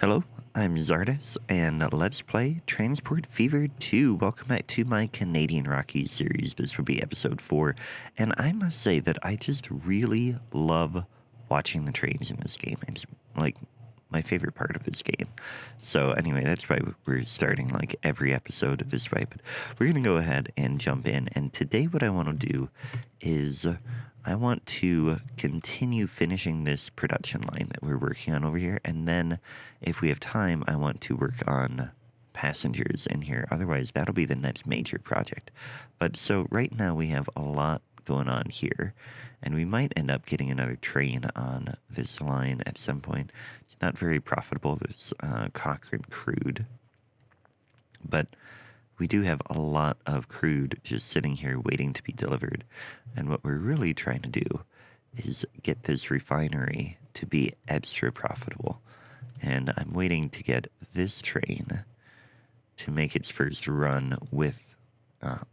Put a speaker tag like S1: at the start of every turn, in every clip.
S1: Hello, I'm Czardus, and let's play Transport Fever 2. Welcome back to my Canadian Rockies series. This will be episode 4, and I must say that I just really love watching the trains in this game. It's like my favorite part of this game. So anyway, that's why we're starting like every episode this way, but we're going to go ahead and jump in. And today what I want to do is I want to continue finishing this production line that we're working on over here, and then if we have time, I want to work on passengers in here. Otherwise, that'll be the next major project. But so right now we have a lot going on here, and we might end up getting another train on this line at some point. It's not very profitable, this Cochrane crude, but we do have a lot of crude just sitting here waiting to be delivered. And what we're really trying to do is get this refinery to be extra profitable. And I'm waiting to get this train to make its first run with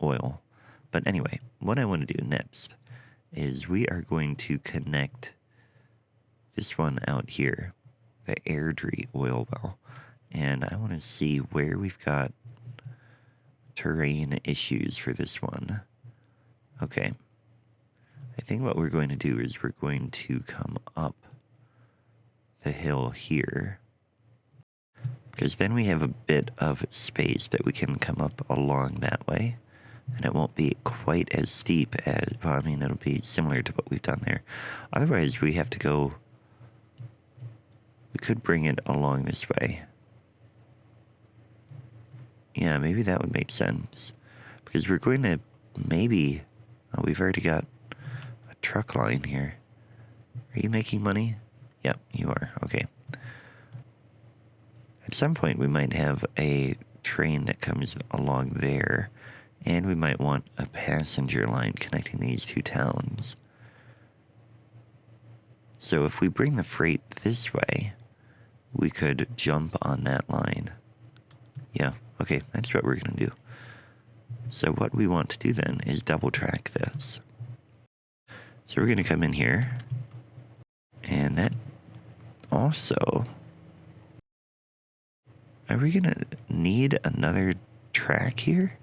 S1: oil. But anyway, what I want to do next is we are going to connect this one out here, the Airdrie oil well. And I want to see where we've got terrain issues for this one. Okay. I think what we're going to do is we're going to come up the hill here, because then we have a bit of space that we can come up along that way, and it won't be quite as steep as, well, I mean, it'll be similar to what we've done there. Otherwise, we have to go, we could bring it along this way. Yeah, maybe that would make sense, because we're going to maybe, oh, we've already got a truck line here. Are you making money? Yep, you are. Okay. At some point, we might have a train that comes along there, and we might want a passenger line connecting these two towns. So if we bring the freight this way, we could jump on that line. Yeah, okay, that's what we're going to do. So what we want to do then is double track this. So we're going to come in here, and that also, are we going to need another track here?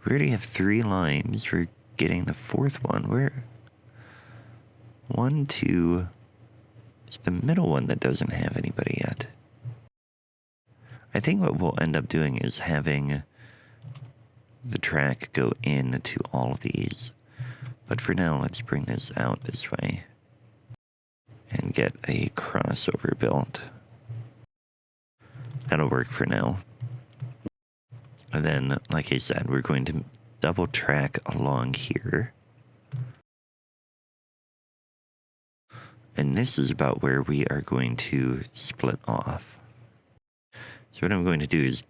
S1: We already have 3 lines. We're getting the 4th one. Where? 1, 2, it's the middle one that doesn't have anybody yet. I think what we'll end up doing is having the track go into all of these. But for now, let's bring this out this way and get a crossover built. That'll work for now. And then, like I said, we're going to double track along here. And this is about where we are going to split off. So what I'm going to do is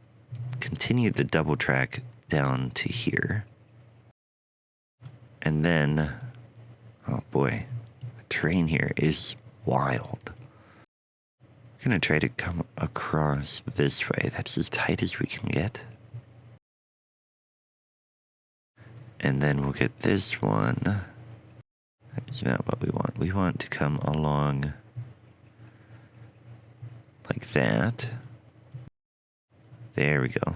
S1: continue the double track down to here. And then, oh boy, the terrain here is wild. I'm going to try to come across this way. That's as tight as we can get. And then we'll get this one. That's not what we want. We want to come along like that. There we go.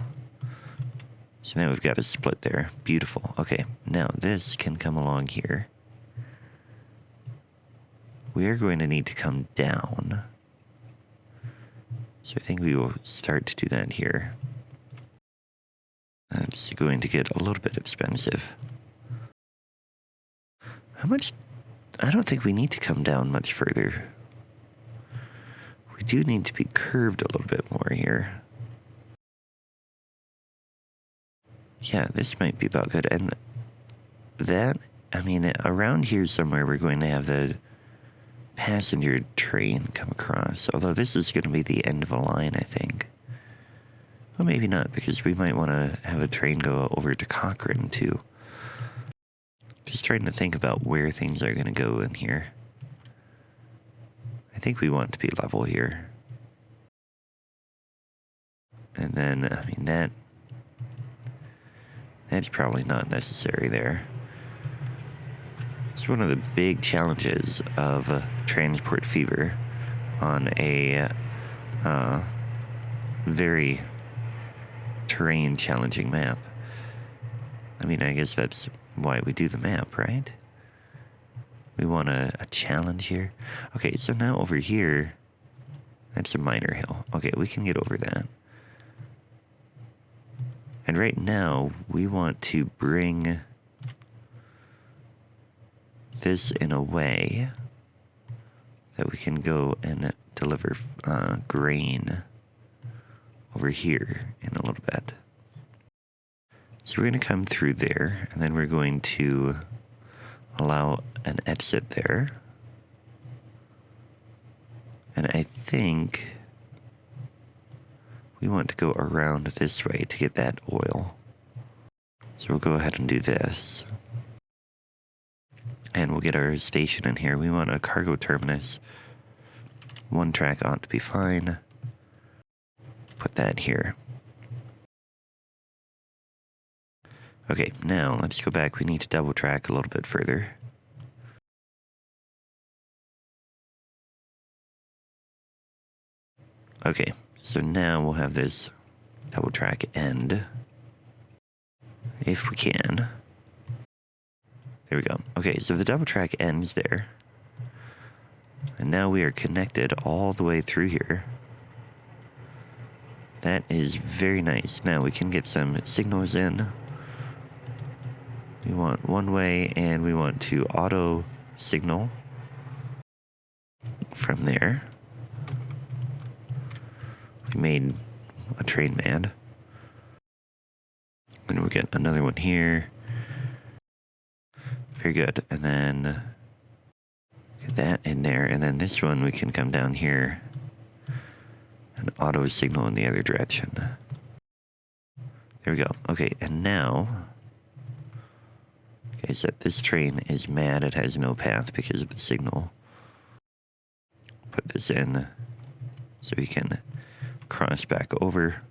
S1: So now we've got a split there. Beautiful. Okay, now this can come along here. We are going to need to come down. So I think we will start to do that here. That's going to get a little bit expensive. How much? I don't think we need to come down much further. We do need to be curved a little bit more here. Yeah, this might be about good. And that, I mean, around here somewhere, we're going to have the passenger train come across. Although this is going to be the end of a line, I think. Well, maybe not, because we might want to have a train go over to Cochrane, too. Just trying to think about where things are going to go in here. I think we want to be level here. And then, I mean, that's probably not necessary there. It's one of the big challenges of Transport Fever on a very terrain challenging map. I mean, I guess that's why we do the map, right? We want a challenge here. Okay, so now over here, that's a minor hill. Okay, we can get over that. And right now, we want to bring this in a way that we can go and deliver grain over here in a little bit. So we're going to come through there, and then we're going to allow an exit there. And I think we want to go around this way to get that oil. So we'll go ahead and do this. And we'll get our station in here. We want a cargo terminus. One track ought to be fine. Put that here. Okay, now let's go back. We need to double track a little bit further. Okay, so now we'll have this double track end. If we can. There we go. Okay, so the double track ends there. And now we are connected all the way through here. That is very nice. Now we can get some signals in. We want one way, and we want to auto signal from there. We made a train mad. And we'll get another one here. Very good. And then get that in there. And then this one we can come down here and auto signal in the other direction. There we go. Okay, and now, okay, so this train is mad. It has no path because of the signal. Put this in so we can cross back over.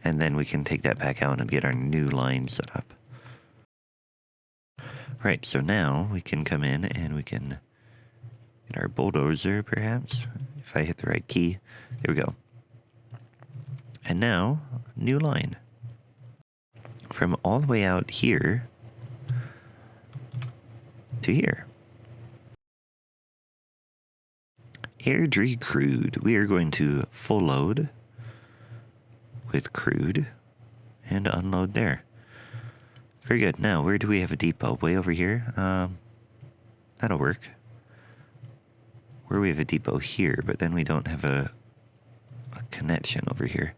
S1: And then we can take that back out and get our new line set up. Right, so now we can come in and we can get our bulldozer, perhaps, if I hit the right key. There we go. And now, new line. From all the way out here to here. Airdrie crude. We are going to full load with crude and unload there. Very good. Now, where do we have a depot? Way over here? That'll work. Where we have a depot here, but then we don't have a connection over here.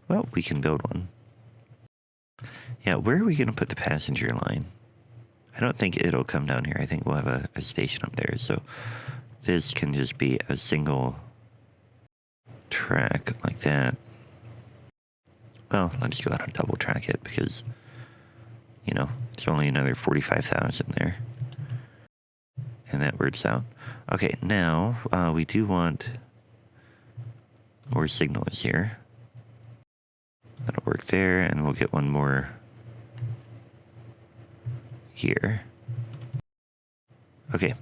S1: Well, we can build one. Yeah, where are we going to put the passenger line? I don't think it'll come down here. I think we'll have a station up there. So this can just be a single track like that. Well, let's go out and double track it because, you know, it's only another 45,000 there. And that works out. Okay, now we do want more signals here. That'll work there, and we'll get one more here. Okay,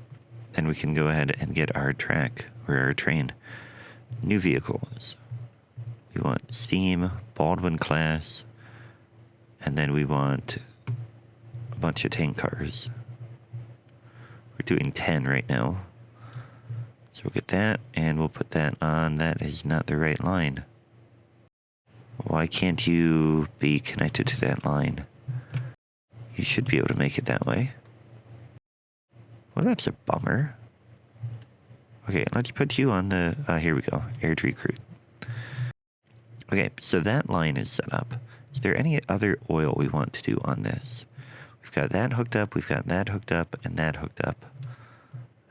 S1: then we can go ahead and get our track or our train. New vehicles. We want Steam, Baldwin class, and then we want a bunch of tank cars. We're doing 10 right now. So we'll get that, and we'll put that on. That is not the right line. Why can't you be connected to that line? You should be able to make it that way. Well, that's a bummer. Okay, let's put you on the... here we go. Airdrie crude. Okay, so that line is set up. Is there any other oil we want to do on this? We've got that hooked up, we've got that hooked up, and that hooked up.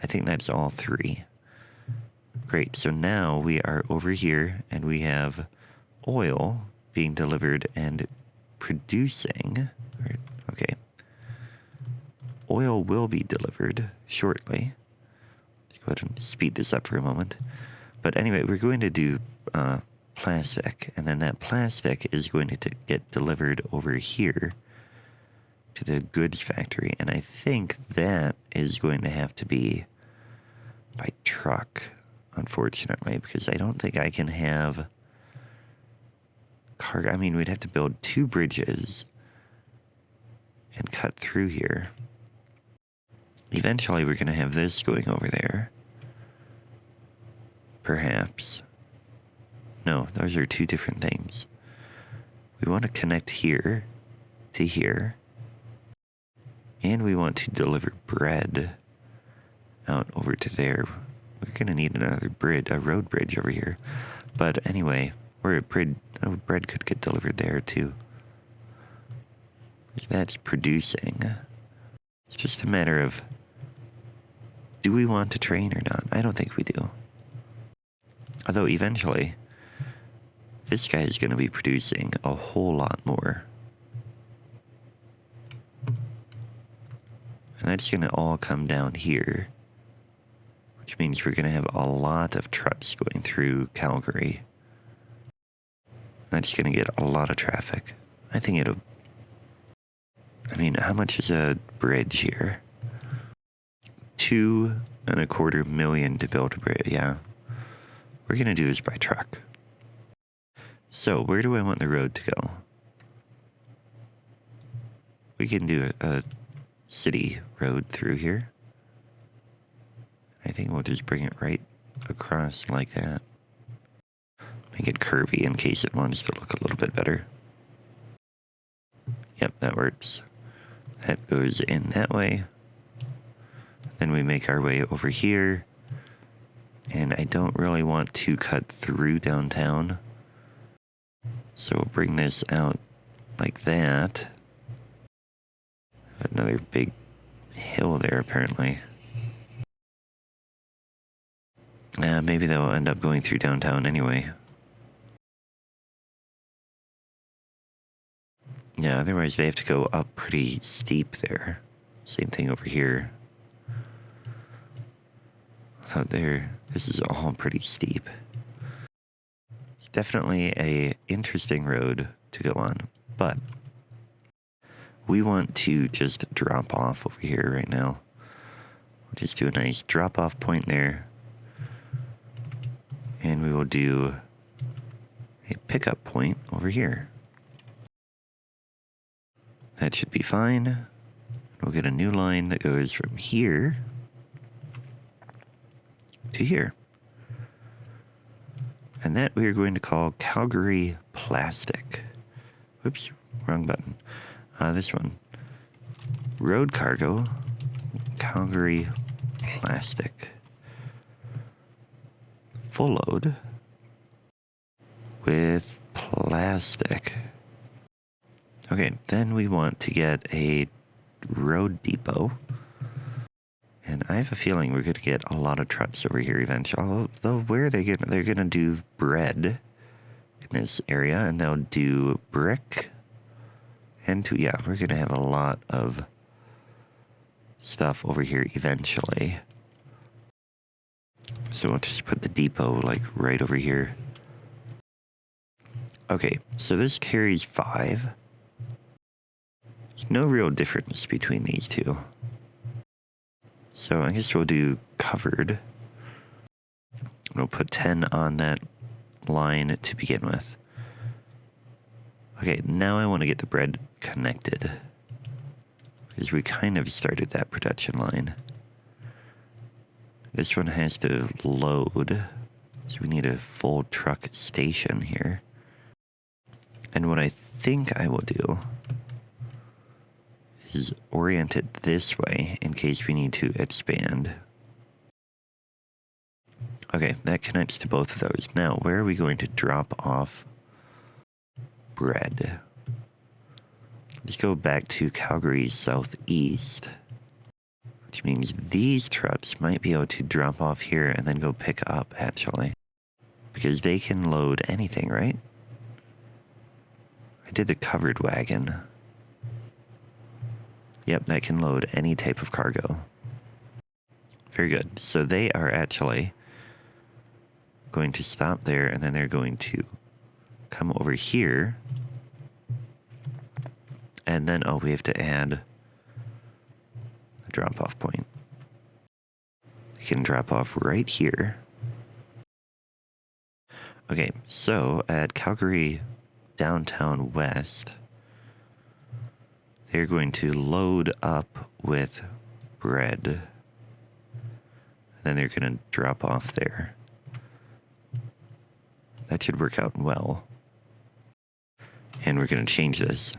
S1: I think that's all three. Great, so now we are over here, and we have oil being delivered and producing. Okay. Oil will be delivered shortly. Let's go ahead and speed this up for a moment. But anyway, we're going to do plastic, and then that plastic is going to get delivered over here to the goods factory, and I think that is going to have to be by truck. unfortunately, because I don't think I can have cargo. I mean, we'd have to build 2 bridges and cut through here. Eventually, we're going to have this going over there. Perhaps. No, those are 2 different things. We want to connect here to here. And we want to deliver bread out over to there. We're going to need another bridge, a road bridge over here. But anyway, bread could get delivered there too. That's producing. It's just a matter of, do we want to train or not? I don't think we do. Although eventually, this guy is going to be producing a whole lot more. And that's going to all come down here. Which means we're going to have a lot of trucks going through Calgary. That's going to get a lot of traffic. I think it'll... I mean, how much is a bridge here? $2.25 million to build a bridge, yeah. We're going to do this by truck. So, where do I want the road to go? We can do a city road through here. I think we'll just bring it right across like that. Make it curvy in case it wants to look a little bit better. Yep, that works. That goes in that way. Then we make our way over here. And I don't really want to cut through downtown. So we'll bring this out like that. Another big hill there, apparently. Maybe they'll end up going through downtown anyway. Yeah, otherwise they have to go up pretty steep there. Same thing over here. So this is all pretty steep. It's definitely a interesting road to go on, but we want to just drop off over here right now. We'll just do a nice drop off point there. And we will do a pickup point over here. That should be fine. We'll get a new line that goes from here to here. And that we are going to call Calgary Plastic. Whoops, wrong button. This one. Road cargo, Calgary Plastic. Full load with plastic. Okay, then we want to get a road depot. And I have a feeling we're going to get a lot of trucks over here eventually. Although, where are they going to... They're going to do bread in this area, and they'll do brick. And yeah, we're going to have a lot of stuff over here eventually. So we'll just put the depot, like, right over here. Okay, so this carries 5. There's no real difference between these two. So I guess we'll do covered. We'll put 10 on that line to begin with. Okay, now I want to get the bread connected, because we kind of started that production line. This one has to load, so we need a full truck station here. And what I think I will do is orient it this way in case we need to expand. Okay, that connects to both of those. Now, where are we going to drop off bread? Let's go back to Calgary southeast, which means these trucks might be able to drop off here and then go pick up, actually. Because they can load anything, right? I did the covered wagon. Yep, that can load any type of cargo. Very good. So they are actually going to stop there, and then they're going to come over here. And then, oh, we have to add a drop-off point. They can drop off right here. Okay, so at Calgary Downtown West, they're going to load up with bread. Then they're going to drop off there. That should work out well. And we're going to change this.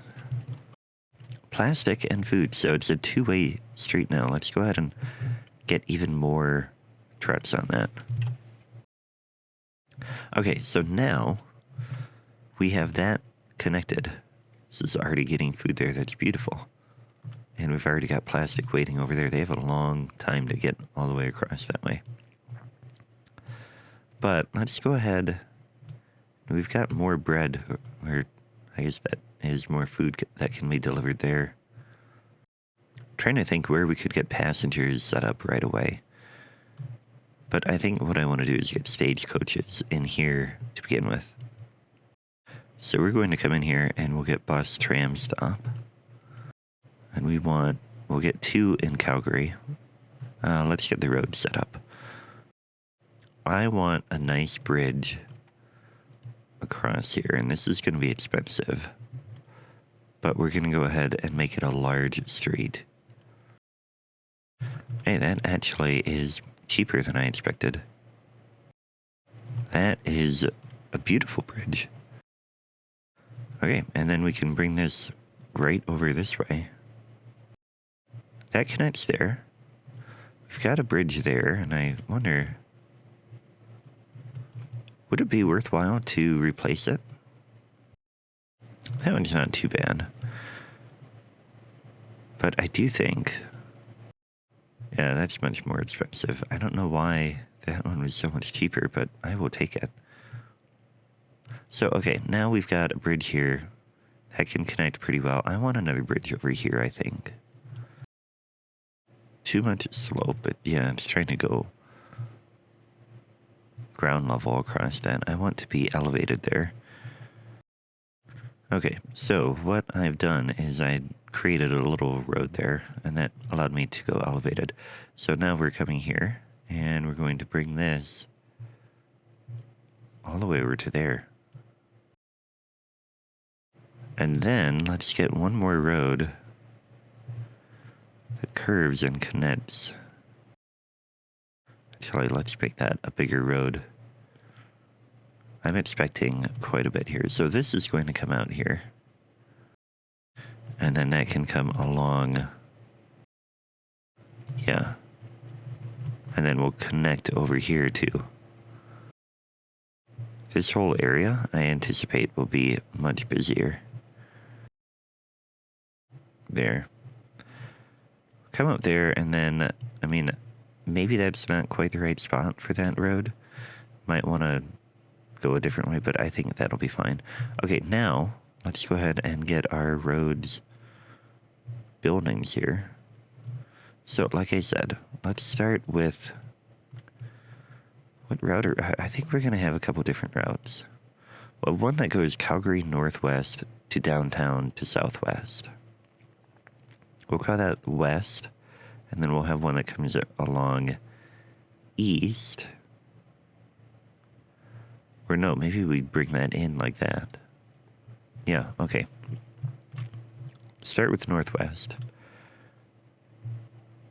S1: Plastic and food. So it's a two-way street now. Let's go ahead and get even more trucks on that. Okay, so now we have that connected. This is already getting food there. That's beautiful. And we've already got plastic waiting over there. They have a long time to get all the way across that way. But let's go ahead. We've got more bread, or I guess that is more food that can be delivered there. I'm trying to think where we could get passengers set up right away. But I think what I want to do is get stagecoaches in here to begin with. So we're going to come in here and we'll get bus tram stop. And we'll get 2 in Calgary. Let's get the road set up. I want a nice bridge across here, and this is going to be expensive. But we're going to go ahead and make it a large street. Hey, that actually is cheaper than I expected. That is a beautiful bridge. Okay, and then we can bring this right over this way. That connects there. We've got a bridge there, and I wonder, would it be worthwhile to replace it? That one's not too bad. But I do think, yeah, that's much more expensive. I don't know why that one was so much cheaper, but I will take it. So, okay, now we've got a bridge here that can connect pretty well. I want another bridge over here, I think. Too much slope, but yeah, it's trying to go ground level across that. I want to be elevated there. Okay, so what I've done is I created a little road there, and that allowed me to go elevated. So now we're coming here, and we're going to bring this all the way over to there. And then let's get one more road that curves and connects. Actually, let's make that a bigger road. I'm expecting quite a bit here. So this is going to come out here. And then that can come along. Yeah. And then we'll connect over here too. This whole area, I anticipate, will be much busier. There. Come up there, and then, I mean, maybe that's not quite the right spot for that road. Might want to go a different way, but I think that'll be fine. Okay, now let's go ahead and get our roads buildings here. So, like I said, let's start with what route I think we're going to have a couple different routes. Well, one that goes Calgary northwest to downtown to southwest. We'll call that west, and then we'll have one that comes along east. Or no, maybe we bring that in like that. Yeah, okay. Start with northwest.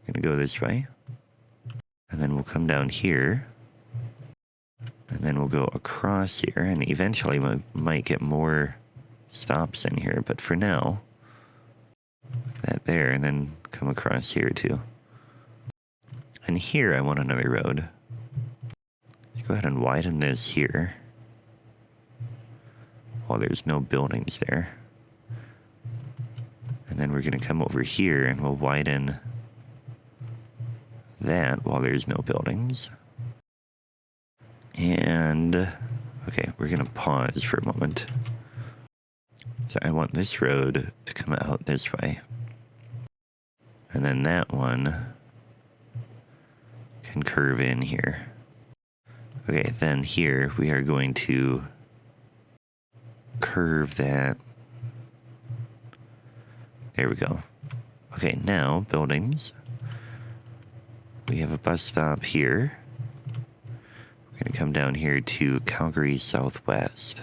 S1: Gonna go this way. And then we'll come down here. And then we'll go across here, and eventually we might get more stops in here, but for now, that there, and then come across here too. And here I want another road. Let's go ahead and widen this here. While there's no buildings there. And then we're going to come over here and we'll widen that while there's no buildings. And, okay, we're going to pause for a moment. So I want this road to come out this way. And then that one can curve in here. Okay, then here we are going to curve that. There we go. Okay, now buildings. We have a bus stop here. We're We're going to come down here to Calgary Southwest.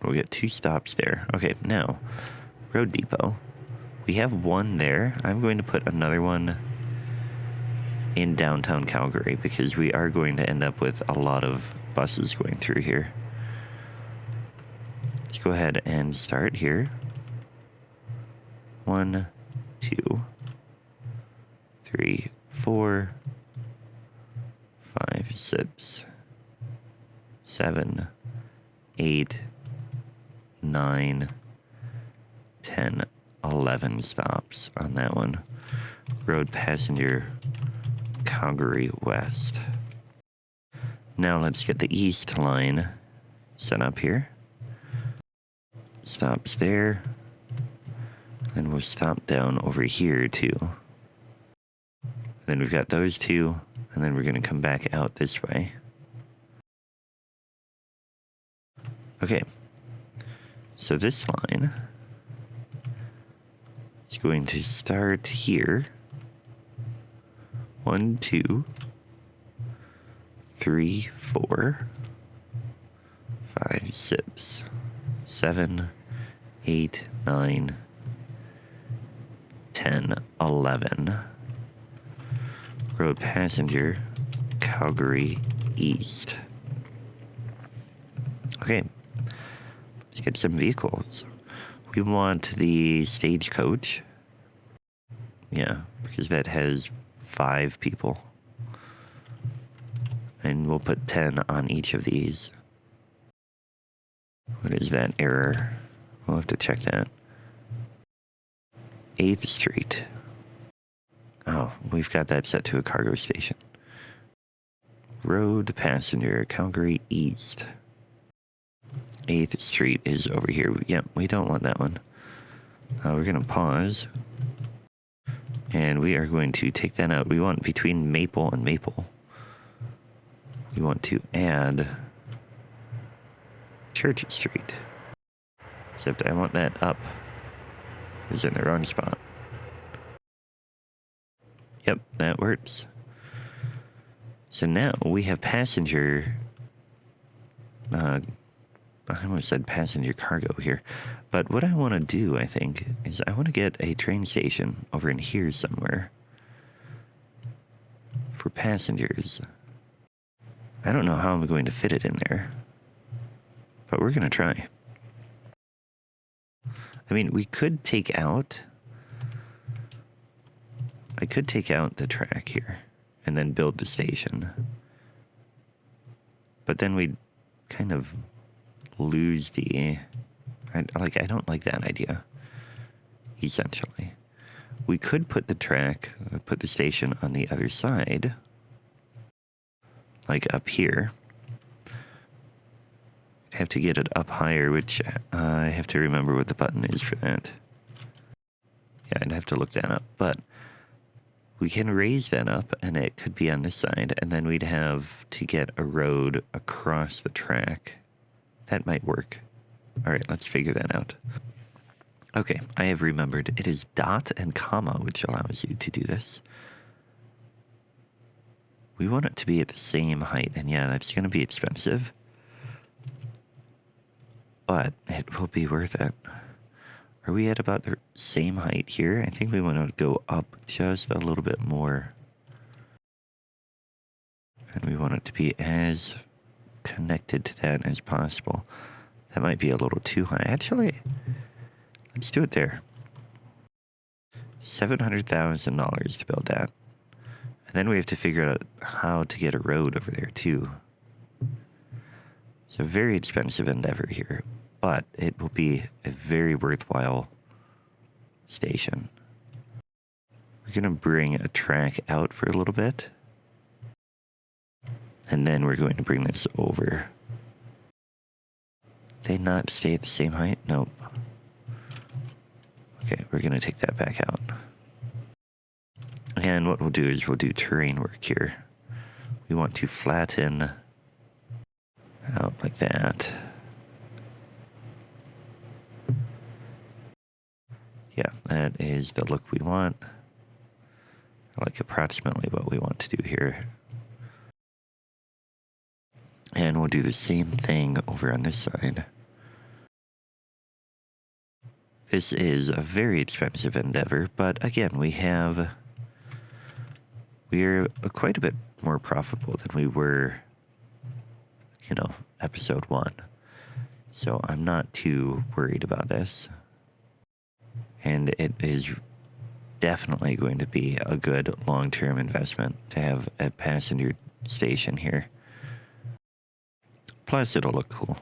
S1: We'll get 2 stops there. Okay, now, Road Depot. We have one there. I'm going to put another one in downtown Calgary because we are going to end up with a lot of buses going through here. Let's go ahead and start here. 1, 2, 3, 4, 5, 6, 7, 8, 9, 10, 11 stops on that one. Road passenger, Calgary West. Now let's get the east line set up here. Stops there. Then we'll stop down over here too. Then we've got those 2, and then we're going to come back out this way. Okay. So this line is going to start here. 1, 2, 3, 4, 5, 6, 7, 8, 9, 10, 11. Road passenger, Calgary East. Okay, let's get some vehicles. We want the stagecoach. Yeah, because that has 5 people. And we'll put 10 on each of these. What is that error? We'll have to check that. 8th Street. Oh, we've got that set to a cargo station. Road passenger, Calgary East. 8th Street is over here. Yep, we don't want that one. We're going to pause. And we are going to take that out. We want between Maple and Maple. We want to add Church Street. Except I want that up. It was in the wrong spot. Yep, that works. So now we have passenger... I almost said passenger cargo here. But what I want to do, I think, is I want to get a train station over in here somewhere for passengers. I don't know how I'm going to fit it in there, but we're going to try. I mean, we could take out... I could take out the track here and then build the station. But then we'd kind of lose the... I don't like that idea, essentially. We could put the track, put the station on the other side, like up here. I'd have to get it up higher, which I have to remember what the button is for that. Yeah, I'd have to look that up, but we can raise that up, and it could be on this side, and then we'd have to get a road across the track. That might work. All right, let's figure that out. Okay, I have remembered. It is dot and comma, which allows you to do this. We want it to be at the same height, and yeah, that's going to be expensive. But it will be worth it. Are we at about the same height here? I think we want to go up just a little bit more. And we want it to be as connected to that as possible. That might be a little too high. Actually, let's do it there. $700,000 to build that. And then we have to figure out how to get a road over there too. It's a very expensive endeavor here, but it will be a very worthwhile station. We're going to bring a track out for a little bit. And then we're going to bring this over. They not stay at the same height? Nope. Okay, we're going to take that back out. And what we'll do is we'll do terrain work here. We want to flatten out like that. Yeah, that is the look we want. Like approximately what we want to do here. And we'll do the same thing over on this side. This is a very expensive endeavor, but again, we're quite a bit more profitable than we were, episode 1. So I'm not too worried about this. And it is definitely going to be a good long-term investment to have a passenger station here. Plus, it'll look cool.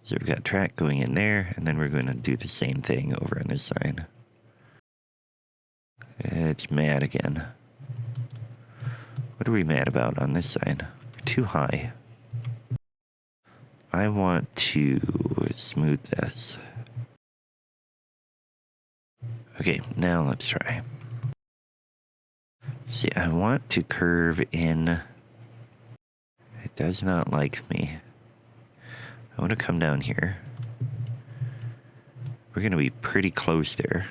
S1: So we've got track going in there, and then we're going to do the same thing over on this side. It's mad again. What are we mad about on this side? We're too high. I want to smooth this. Okay, now let's try. See, I want to curve in. It does not like me. I want to come down here. We're going to be pretty close there.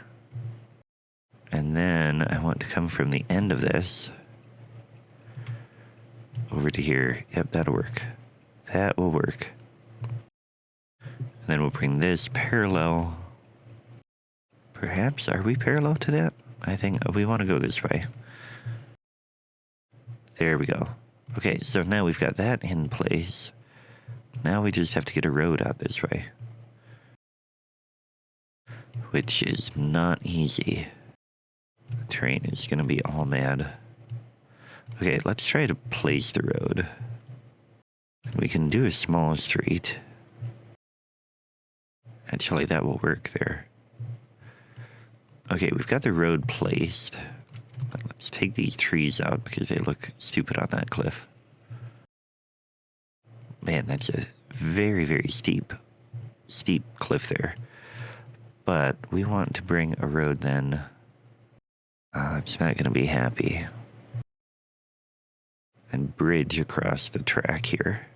S1: And then I want to come from the end of this over to here. Yep, that'll work. That will work. And then we'll bring this parallel. Perhaps, are we parallel to that? I think we want to go this way. There we go. Okay, so now we've got that in place. Now we just have to get a road out this way. Which is not easy. The train is going to be all mad. Okay, let's try to place the road. We can do a small street. Actually, that will work there. Okay, we've got the road placed. Let's take these trees out because they look stupid on that cliff. Man, that's a very, very steep cliff there. But we want to bring a road then. It's not going to be happy. And bridge across the track here.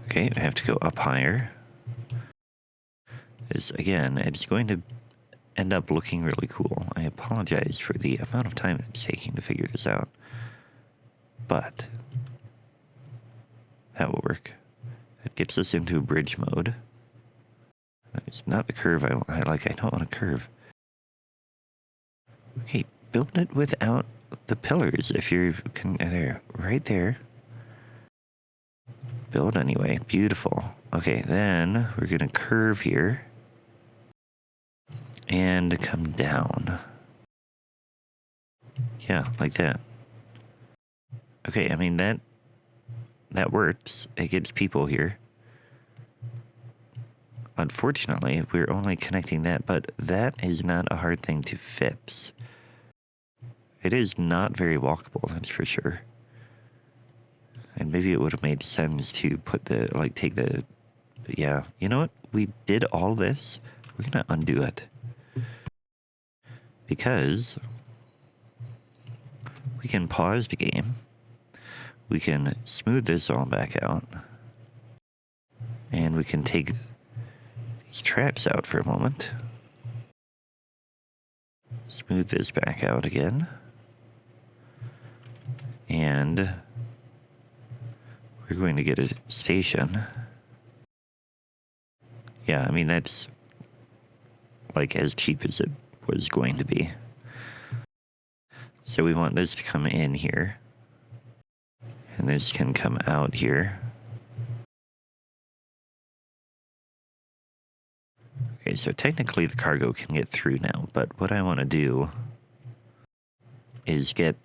S1: Okay, I have to go up higher. This, again, it's going to end up looking really cool. I apologize for the amount of time it's taking to figure this out. But that will work. That gets us into bridge mode. It's not the curve I like. I don't want a curve. Okay, build it without the pillars. If you're there, right there. Build anyway. Beautiful. Okay, then we're going to curve here. And come down. Yeah, like that. Okay, I mean, that works. It gets people here. Unfortunately, we're only connecting that, but that is not a hard thing to fix. It is not very walkable, that's for sure. And maybe it would have made sense to put yeah, you know what? We did all this. We're going to undo it. Because we can pause the game. We can smooth this all back out. And we can take these traps out for a moment. Smooth this back out again. And we're going to get a station. Yeah, I mean, that's like as cheap as it was going to be. So we want this to come in here. And this can come out here. Okay, so technically the cargo can get through now, but what I want to do is get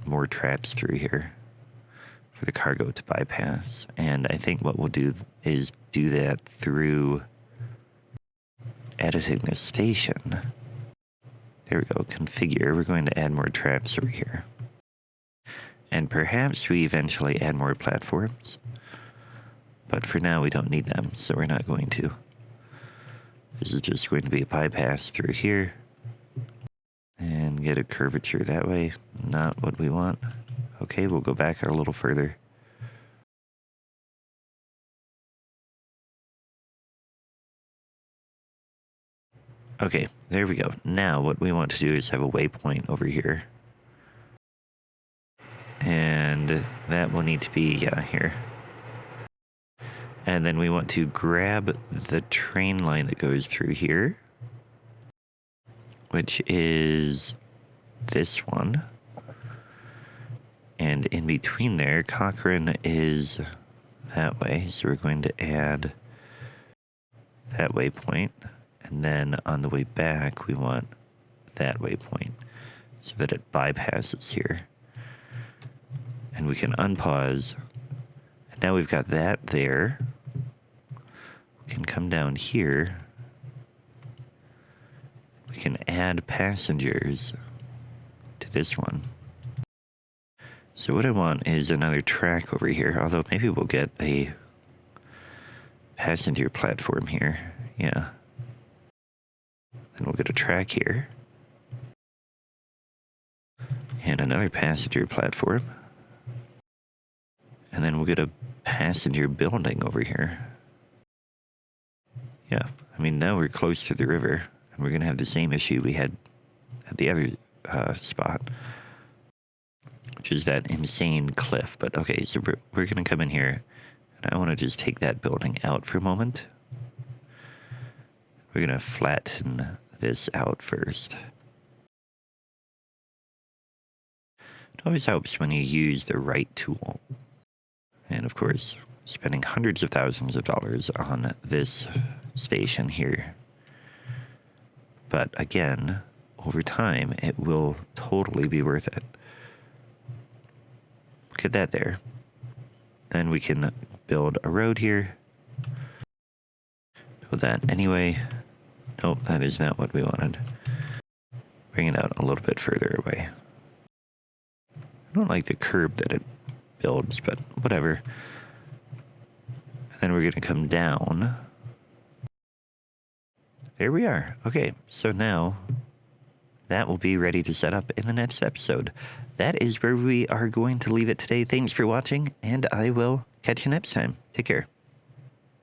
S1: more traps through here for the cargo to bypass. And I think what we'll do is do that through editing this station. There we go, configure. We're going to add more traps over here. And perhaps we eventually add more platforms. But for now we don't need them, so we're not going to. This is just going to be a bypass through here. And get a curvature that way. Not what we want. Okay, we'll go back a little further. Okay, there we go. Now what we want to do is have a waypoint over here. And that will need to be, here. And then we want to grab the train line that goes through here, which is this one. And in between there, Cochrane is that way. So we're going to add that waypoint. And then on the way back, we want that waypoint so that it bypasses here. And we can unpause. And now we've got that there. We can come down here. We can add passengers to this one. So what I want is another track over here, although maybe we'll get a passenger platform here. Yeah. Then we'll get a track here. And another passenger platform. And then we'll get a passenger building over here. Yeah, I mean, now we're close to the river, and we're going to have the same issue we had at the other spot, which is that insane cliff. But okay, so we're going to come in here, and I want to just take that building out for a moment. We're going to flatten this out first. It always helps when you use the right tool. And of course, spending hundreds of thousands of dollars on this station here. But again, over time, it will totally be worth it. Look at that there. Then we can build a road here. Build that anyway. Nope, that is not what we wanted. Bring it out a little bit further away. I don't like the curb that it builds, but whatever. And then we're going to come down. There we are. Okay, so now that will be ready to set up in the next episode. That is where we are going to leave it today. Thanks for watching, and I will catch you next time. Take care.